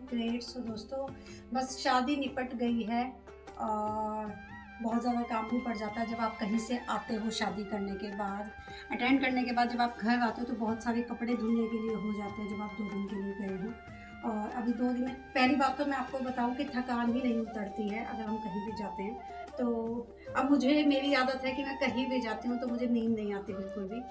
Great. सो दोस्तों, बस शादी निपट गई है और बहुत ज़्यादा काम भी पड़ जाता है जब आप कहीं से आते हो शादी करने के बाद, अटेंड करने के बाद जब आप घर आते हो तो बहुत सारे कपड़े धुलने के लिए हो जाते हैं जब आप 2 दिन के लिए गए हो। और अभी 2 दिन में पहली बात तो मैं आपको बताऊं कि थकान ही नहीं उतरती है अगर हम कहीं भी जाते हैं। तो अब मुझे मेरी आदत है कि मैं कहीं भी जाती हूँ तो मुझे नींद नहीं आती बिल्कुल भी।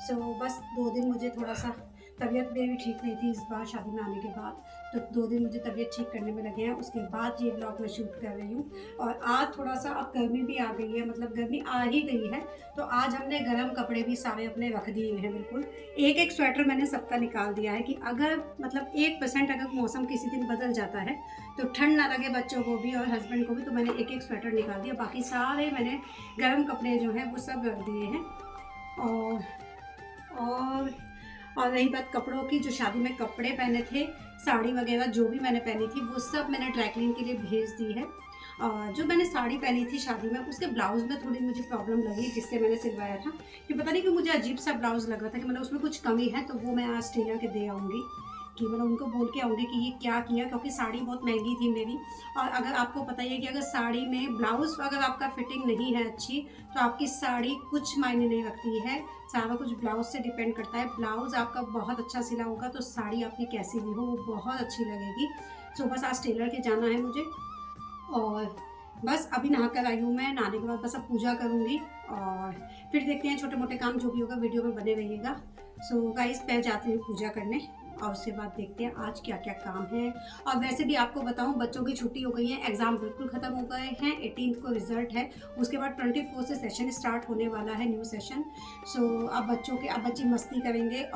सो बस 2 दिन मुझे थोड़ा सा तबीयत मेरी ठीक नहीं थी इस बार शादी में आने के बाद, तो 2 दिन मुझे तबीयत ठीक करने में लगे हैं। उसके बाद ये ब्लॉग मैं शूट कर रही हूँ। और आज थोड़ा सा अब गर्मी भी आ गई है, मतलब गर्मी आ ही गई है, तो आज हमने गर्म कपड़े भी सारे अपने रख दिए हैं। बिल्कुल एक एक स्वेटर मैंने सबका निकाल दिया है कि अगर मतलब 1% अगर मौसम किसी दिन बदल जाता है तो ठंड ना लगे बच्चों को भी और हस्बैंड को भी, तो मैंने एक एक स्वेटर निकाल दिया। बाकी सारे मैंने गर्म कपड़े जो हैं वो सब रख दिए हैं। और रही बात कपड़ों की, जो शादी में कपड़े पहने थे, साड़ी वगैरह जो भी मैंने पहनी थी वो सब मैंने ड्राई क्लीन के लिए भेज दी है। जो मैंने साड़ी पहनी थी शादी में उसके ब्लाउज़ में थोड़ी मुझे प्रॉब्लम लगी जिससे मैंने सिलवाया था कि पता नहीं कि मुझे अजीब सा ब्लाउज़ लगा था कि मतलब उसमें कुछ कमी है, तो वो मैं आज टेलर के दे आऊँगी कि मतलब उनको बोल के आऊँगी कि ये क्या किया, क्योंकि साड़ी बहुत महंगी थी मेरी। और अगर आपको पता ही है कि अगर साड़ी में ब्लाउज़ अगर आपका फिटिंग नहीं है अच्छी तो आपकी साड़ी कुछ मायने नहीं रखती है, सारा कुछ ब्लाउज़ से डिपेंड करता है। ब्लाउज़ आपका बहुत अच्छा सिला होगा तो साड़ी आपकी कैसी भी हो वो बहुत अच्छी लगेगी। सो बस आज टेलर के जाना है मुझे और बस अभी नहा कर आई हूँ मैं। नहाने के बाद बस अब पूजा करूँगी और फिर देखते हैं छोटे मोटे काम जो भी होगा, वीडियो में बने रहिएगा। सो गाइस मैं जाती हूँ पूजा करने और उसके बाद देखते हैं आज क्या क्या काम है। और वैसे भी आपको बताऊं बच्चों की छुट्टी हो गई है, एग्ज़ाम बिल्कुल ख़त्म हो गए हैं, 18 को रिजल्ट है, उसके बाद 24 से सेशन स्टार्ट होने वाला है, न्यू सेशन। सो अब बच्चे मस्ती करेंगे।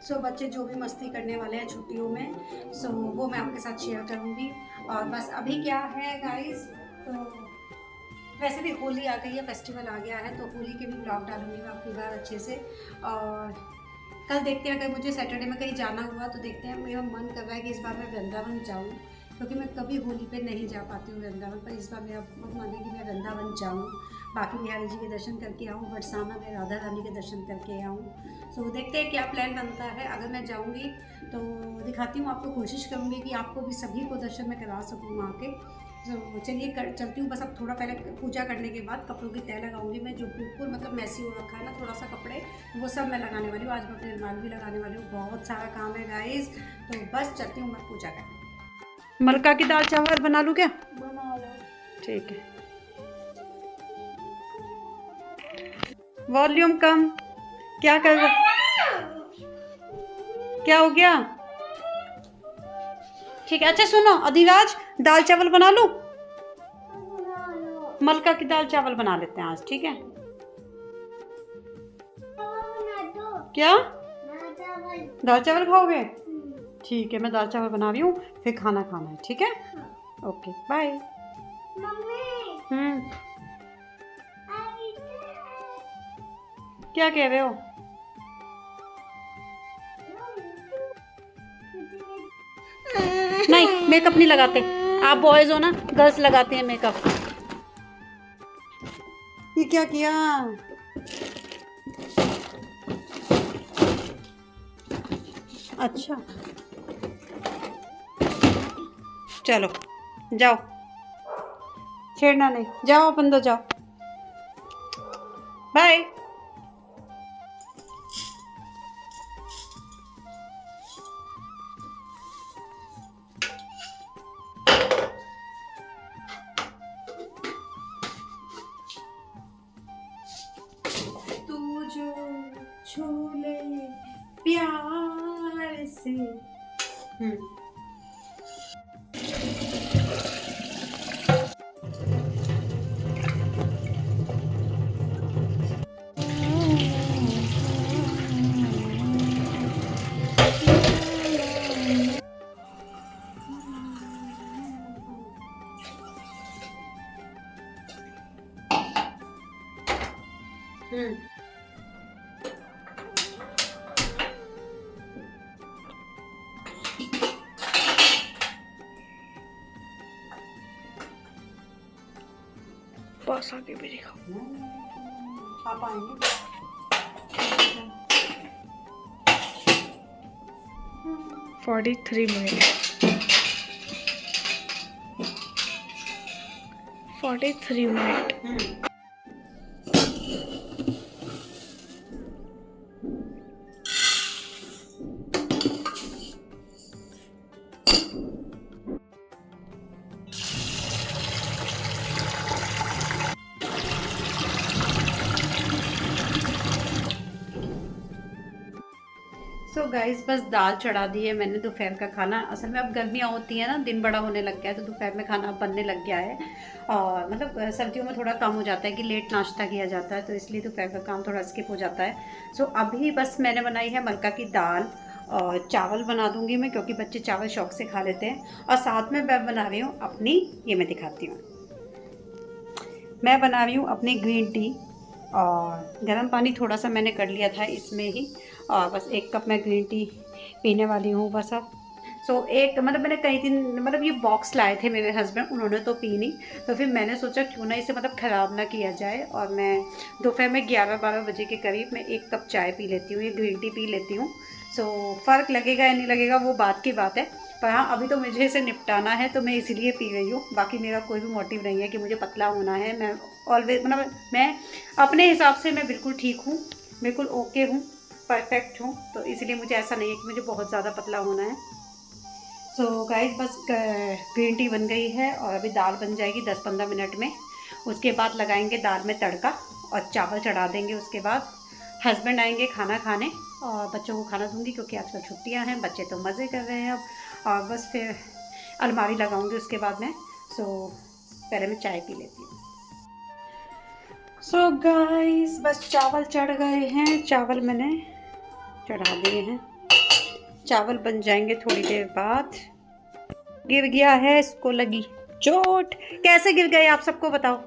सो बच्चे जो भी मस्ती करने वाले हैं छुट्टियों में, सो वो मैं आपके साथ शेयर करूँगी। और बस अभी क्या है गाइस, तो वैसे भी होली आ गई है, फेस्टिवल आ गया है, तो होली के भी ब्लॉग डालूंगी मैं आपकी बार अच्छे से। और कल देखते हैं, अगर मुझे सैटरडे में कहीं जाना हुआ तो देखते हैं। मेरा मन कर रहा है कि इस बार मैं वृंदावन जाऊँ, क्योंकि मैं कभी होली पे नहीं जा पाती हूँ वृंदावन, पर इस बार मेरा बहुत मन है कि मैं वृंदावन जाऊँ, बाकी बिहारी जी के दर्शन करके आऊँ, बरसाना में राधा रानी के दर्शन करके आऊँ। सो देखते हैं क्या प्लान बनता है। अगर मैं जाऊँगी तो दिखाती हूँ आपको, कोशिश करूँगी कि आपको भी सभी को दर्शन में करा सकूँ वहाँ के। तो चलिए चलती हूँ। बस अब थोड़ा पहले पूजा करने के बाद कपड़ों की तय लगाऊंगी मैं, जो बिल्कुल मतलब मैसी हो रखा है ना थोड़ा सा कपड़े, वो सब मैं लगाने वाली हूँ। आज मैं अपने रुमाल भी लगाने वाली हूँ, बहुत सारा काम है गाइस। तो बस चलती हूँ मैं पूजा करने। मलका की दाल चावल बना लूँ क्या? बना लो। ठीक है। वॉल्यूम कम। क्या कर रहे, क्या हो गया? ठीक है, अच्छा सुनो अधिराज, दाल चावल बना लूं? मलका की दाल चावल बना लेते हैं आज, ठीक है? क्या दाल चावल खाओगे? ठीक है, मैं दाल चावल बना रही हूँ, फिर खाना खाना है, ठीक है? Okay bye. क्या कह रहे हो? नहीं मेकअप नहीं लगाते, आप बॉयज हो ना, गर्ल्स लगाते हैं मेकअप। ये क्या किया? अच्छा चलो जाओ, छेड़ना नहीं, जाओ आप अंदर जाओ, बाय। तू जो छूले प्यार से। पास आके भी दिखाओ, आप आएंगे। 43 मिनट। 43 मिनट। सो गाइस बस दाल चढ़ा दी है मैंने दोपहर का खाना। असल में अब गर्मियाँ होती हैं ना, दिन बड़ा होने लग गया है, तो दोपहर में खाना अब बनने लग गया है। और मतलब सर्दियों में थोड़ा कम हो जाता है कि लेट नाश्ता किया जाता है, तो इसलिए दोपहर का काम थोड़ा स्किप हो जाता है। सो अभी बस मैंने बनाई है मलका की दाल, और चावल बना दूंगी मैं क्योंकि बच्चे चावल शौक से खा लेते हैं। और साथ में मैं बना रही हूँ अपनी, ये मैं दिखाती हूँ, मैं बना रही हूँ अपनी ग्रीन टी। और गर्म पानी थोड़ा सा मैंने कर लिया था इसमें ही, और बस 1 कप मैं ग्रीन टी पीने वाली हूँ बस अब। सो एक मतलब मैंने कई दिन मतलब ये बॉक्स लाए थे मेरे हस्बैंड, उन्होंने तो पी नहीं, तो फिर मैंने सोचा क्यों ना इसे मतलब ख़राब ना किया जाए, और मैं दोपहर में 11-12 बजे के करीब मैं 1 कप चाय पी लेती हूँ, ये ग्रीन टी पी लेती हूँ। सो फ़र्क लगेगा या नहीं लगेगा वो बात की बात है, पर हाँ अभी तो मुझे इसे निपटाना है, तो मैं इसीलिए पी रही हूँ। बाकी मेरा कोई भी मोटिव नहीं है कि मुझे पतला होना है। मैं ऑलवेज मतलब मैं अपने हिसाब से मैं बिल्कुल ठीक हूँ, बिल्कुल ओके हूँ, परफेक्ट हूँ, तो इसलिए मुझे ऐसा नहीं है कि मुझे बहुत ज़्यादा पतला होना है। सो गाइस बस ग्रीन टी बन गई है और अभी दाल बन जाएगी 10-15 मिनट में। उसके बाद लगाएंगे दाल में तड़का और चावल चढ़ा देंगे। उसके बाद हस्बैंड आएंगे खाना खाने, और बच्चों को खाना दूंगी क्योंकि आजकल छुट्टियां हैं, बच्चे तो मज़े कर रहे हैं अब। और बस फिर अलमारी लगाऊंगी उसके बाद मैं। सो पहले मैं चाय पी लेती हूँ। सो गाइस बस चावल चढ़ गए हैं, चावल मैंने चढ़ा दिए हैं, चावल बन जाएंगे थोड़ी देर बाद। गिर गया है, इसको लगी चोट। कैसे गिर गए आप सबको बताओ,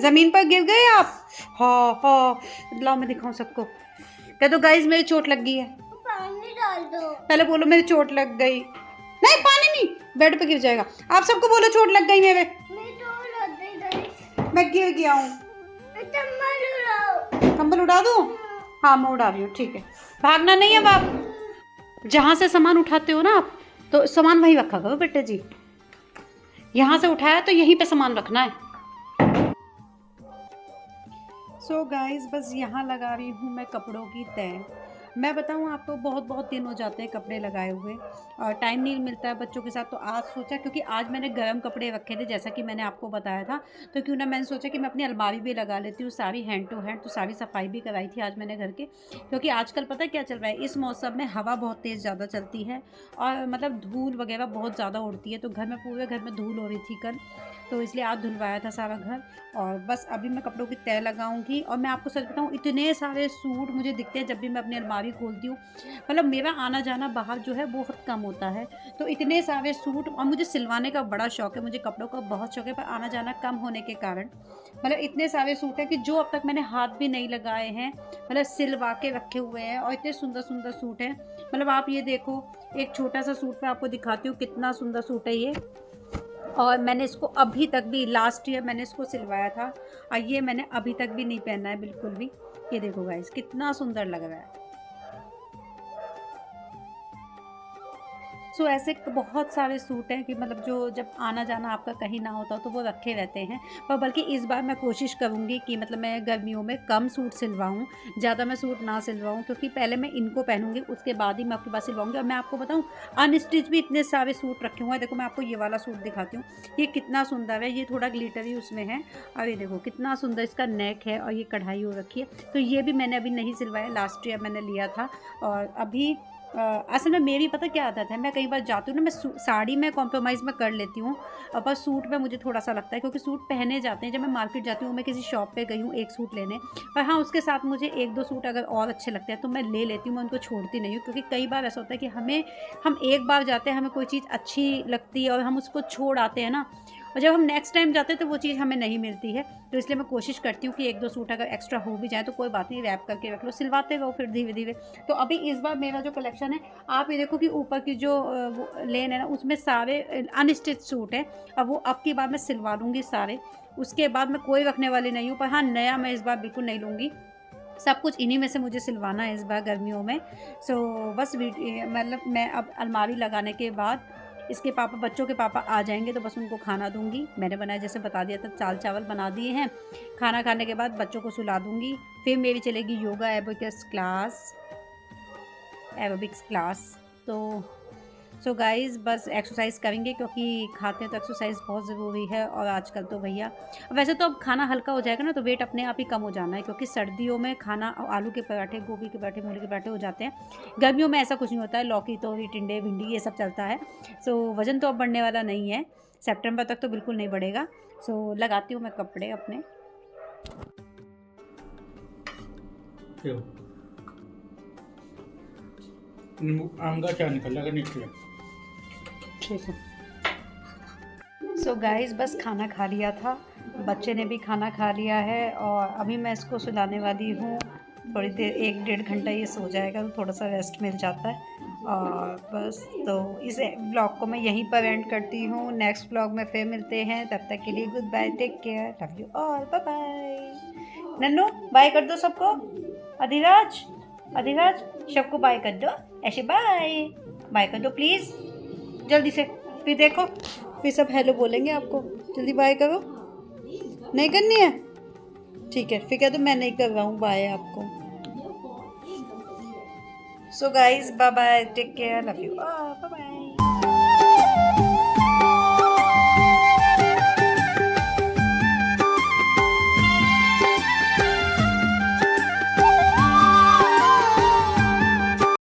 जमीन पर गिर गए आप? हाँ हाँ, लाओ मैं दिखाऊं सबको। कह दो गाइस मेरी चोट लग गई है। पानी डाल दो, पहले बोलो मेरी चोट लग गई। नहीं पानी नहीं, बेड पे गिर जाएगा। आप सबको बोलो चोट लग गई मेरे। मैं गिर गया हूँ। कंबल उड़ा दूँ? हाँ मैं उड़ा रही हूँ, ठीक है। भागना नहीं है बाप। जहाँ से सामान उठाते हो ना आप, तो सामान वहीं रखा करो बेटे जी। यहाँ से उठाया तो यहीं पे सामान रखना है। सो गाइस बस यहाँ लगा रही हूँ मैं कपड़ों की तह। मैं बताऊँ आपको, बहुत बहुत दिन हो जाते हैं कपड़े लगाए हुए, और टाइम नहीं मिलता है बच्चों के साथ। तो आज सोचा, क्योंकि आज मैंने गर्म कपड़े रखे थे जैसा कि मैंने आपको बताया था, तो क्यों ना मैंने सोचा कि मैं अपनी अलमारी भी लगा लेती हूँ सारी हैंड टू हैंड। तो सारी सफाई भी कराई थी आज मैंने घर के, क्योंकि आजकल पता है क्या चल रहा है, इस मौसम में हवा बहुत तेज़ ज़्यादा चलती है, और मतलब धूल वगैरह बहुत ज़्यादा उड़ती है। तो घर में, पूरे घर में धूल हो रही थी कल, तो इसलिए आज धुलवाया था सारा घर। और बस अभी मैं कपड़ों की तह लगाऊंगी। और मैं आपको सच बताऊं, इतने सारे सूट मुझे दिखते हैं जब भी मैं अपनी अलमारी खोलती हूँ। मतलब मेरा आना जाना बाहर जो है बहुत कम होता है, तो इतने सारे सूट, और मुझे सिलवाने का बड़ा शौक है, मुझे कपड़ों का बहुत शौक है, पर आना जाना कम होने के कारण मतलब इतने सारे सूट हैं कि जो अब तक मैंने हाथ भी नहीं लगाए हैं, मतलब सिलवा के रखे हुए हैं। और इतने सुंदर सुंदर सूट हैं, मतलब आप ये देखो, एक छोटा सा सूट मैं आपको दिखाती हूँ, कितना सुंदर सूट है ये। और मैंने इसको अभी तक भी, लास्ट ईयर मैंने इसको सिलवाया था, और ये मैंने अभी तक भी नहीं पहना है बिल्कुल भी। ये देखो गाइस कितना सुंदर लग रहा है। सो ऐसे बहुत सारे सूट हैं कि मतलब जो जब आना जाना आपका कहीं ना होता तो वो रखे रहते हैं। पर बल्कि इस बार मैं कोशिश करूँगी कि मतलब मैं गर्मियों में कम सूट सिलवाऊँ, ज़्यादा मैं सूट ना सिलवाऊँ, क्योंकि पहले मैं इनको पहनूंगी उसके बाद ही मैं आपके पास सिलवाऊँगी। और मैं आपको बताऊँ, अनस्टिच भी इतने सारे सूट रखे हुए हैं। देखो मैं आपको ये वाला सूट दिखाती हूँ, ये कितना सुंदर है, ये थोड़ा ग्लिटरी उसमें है। और ये देखो कितना सुंदर इसका नेक है, और ये कढ़ाई हो रखी है। तो ये भी मैंने अभी नहीं सिलवाया, लास्ट ईयर मैंने लिया था। और अभी असल में मेरी पता क्या आदत है, मैं कई बार जाती हूँ ना, मैं साड़ी में कॉम्प्रोमाइज़ मैं कर लेती हूँ, पर सूट में मुझे थोड़ा सा लगता है, क्योंकि सूट पहने जाते हैं। जब मैं मार्केट जाती हूँ, मैं किसी शॉप पे गई हूँ एक सूट लेने, पर हाँ उसके साथ मुझे 1-2 सूट अगर और अच्छे लगते हैं तो मैं ले लेती हूँ, मैं उनको छोड़ती नहीं हूँ। क्योंकि कई बार ऐसा होता है कि हम एक बार जाते हैं, हमें कोई चीज़ अच्छी लगती है और हम उसको छोड़ आते हैं ना, और जब हम नेक्स्ट टाइम जाते हैं तो वो चीज़ हमें नहीं मिलती है। तो इसलिए मैं कोशिश करती हूँ कि 1-2 सूट अगर एक्स्ट्रा हो भी जाए तो कोई बात नहीं, रैप करके रख लो, सिलवाते रहो फिर धीरे धीरे। तो अभी इस बार मेरा जो कलेक्शन है, आप ये देखो कि ऊपर की जो लेन है ना, उसमें सारे अनस्टिच सूट हैं। अब वो अब की बार मैं सिलवा लूँगी सारे, उसके बाद मैं कोई रखने वाली नहीं हूँ। पर हाँ नया मैं इस बार बिल्कुल नहीं लूँगी, सब कुछ इन्हीं में से मुझे सिलवाना है इस बार गर्मियों में। सो बस मतलब मैं अब अलमारी लगाने के बाद इसके पापा, बच्चों के पापा आ जाएंगे तो बस उनको खाना दूंगी। मैंने बनाया जैसे बता दिया था, दाल चावल बना दिए हैं। खाना खाने के बाद बच्चों को सुला दूंगी, फिर मेरी चलेगी योगा एरोबिक्स क्लास। तो सो गाइज़ बस एक्सरसाइज करेंगे, क्योंकि खाते हैं तो एक्सरसाइज बहुत ज़रूरी है। और आजकल तो भैया वैसे तो अब खाना हल्का हो जाएगा ना तो वेट अपने आप ही कम हो जाना है, क्योंकि सर्दियों में खाना आलू के पराठे, गोभी के पराठे, मूली के पराठे हो जाते हैं। गर्मियों में ऐसा कुछ नहीं होता है, लौकी, तोरी, टिंडे, भिंडी ये सब चलता है। सो वज़न तो अब बढ़ने वाला नहीं है, सितंबर तक तो बिल्कुल नहीं बढ़ेगा। सो लगाती हूँ मैं कपड़े अपने। आम का क्या निकल नीचे। ठीक है। सो गाइज़ बस खाना खा लिया था, बच्चे ने भी खाना खा लिया है और अभी मैं इसको सुलाने वाली हूँ। थोड़ी देर 1-1.5 घंटा ये सो जाएगा तो थोड़ा सा रेस्ट मिल जाता है। और बस तो इस व्लॉग को मैं यहीं पर एंड करती हूँ। नेक्स्ट व्लॉग में फिर मिलते हैं, तब तक के लिए good bye, take care, love you all, bye bye. Nannu bye कर दो सबको, अधिराज सबको बाय कर दो, ऐसे बाय बाय कर दो प्लीज़ जल्दी से। फिर देखो फिर सब हेलो बोलेंगे आपको, जल्दी बाय करो। नहीं करनी है ठीक है, फिर कह दो मैं नहीं कर रहा हूँ बाय आपको। So guys bye bye, take care, love you, bye bye.